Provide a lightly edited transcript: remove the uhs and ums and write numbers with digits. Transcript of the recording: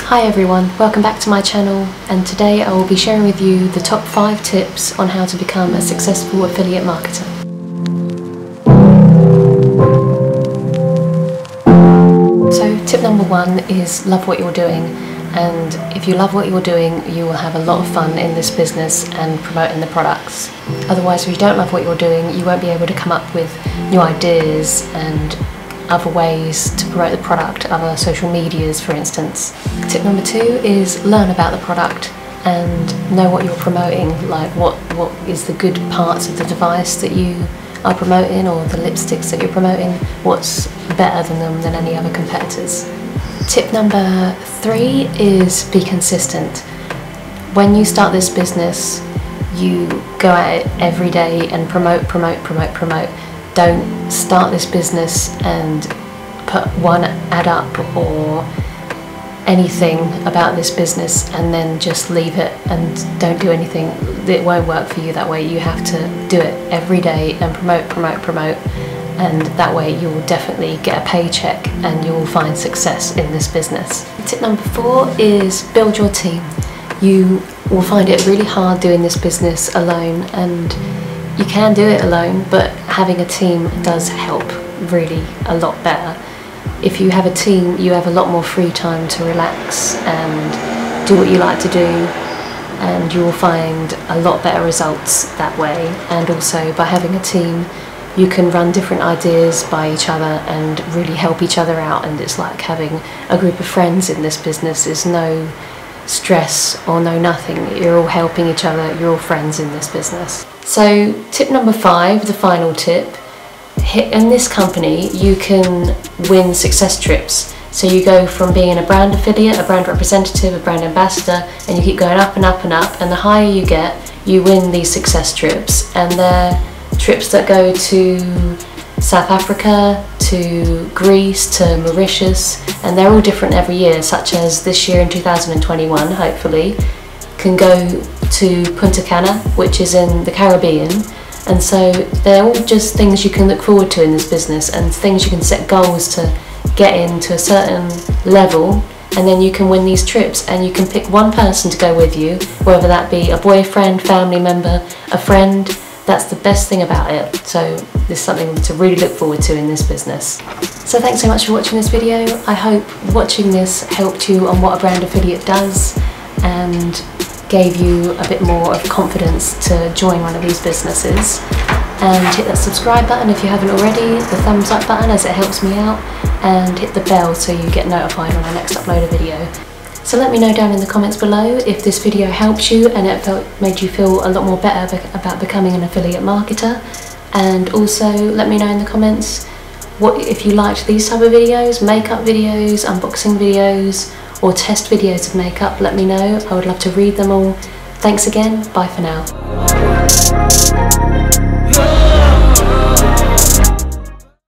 Hi everyone, welcome back to my channel, and today I will be sharing with you the top 5 tips on how to become a successful affiliate marketer. So tip number 1 is love what you're doing, and if you love what you're doing you will have a lot of fun in this business and promoting the products. Otherwise, if you don't love what you're doing you won't be able to come up with new ideas and other ways to promote the product, other social medias for instance. Tip number 2 is learn about the product and know what you're promoting, like what is the good parts of the device that you are promoting, or the lipsticks that you're promoting, what's better than them than any other competitors. Tip number 3 is be consistent. When you start this business you go at it every day and promote. Don't start this business and put one ad up or anything about this business and then just leave it and don't do anything. It won't work for you that way. You have to do it every day and promote, and that way you will definitely get a paycheck and you will find success in this business. Tip number 4 is build your team. You will find it really hard doing this business alone, and you can do it alone, but having a team does help really a lot better. If you have a team, you have a lot more free time to relax and do what you like to do, and you will find a lot better results that way. And also by having a team you can run different ideas by each other and really help each other out, and it's like having a group of friends in this business. There's no stress or no nothing. You're all helping each other, you're all friends in this business. So tip number 5, the final tip, in this company you can win success trips. So you go from being a brand affiliate, a brand representative, a brand ambassador, and you keep going up and up and up, and the higher you get you win these success trips, and they're trips that go to South Africa, to Greece, to Mauritius, and they're all different every year, such as this year in 2021 hopefully can go to Punta Cana, which is in the Caribbean. And so they're all just things you can look forward to in this business, and things you can set goals to get into a certain level, and then you can win these trips, and you can pick one person to go with you, whether that be a boyfriend, family member, a friend. That's the best thing about it. So there's something to really look forward to in this business. So thanks so much for watching this video. I hope watching this helped you on what a brand affiliate does and gave you a bit more of confidence to join one of these businesses. And hit that subscribe button if you haven't already, the thumbs up button as it helps me out, and hit the bell so you get notified when I next upload a video. So let me know down in the comments below if this video helped you and it made you feel a lot more better about becoming an affiliate marketer. And also let me know in the comments if you liked these type of videos, makeup videos, unboxing videos, or test videos of makeup. Let me know. I would love to read them all. Thanks again. Bye for now.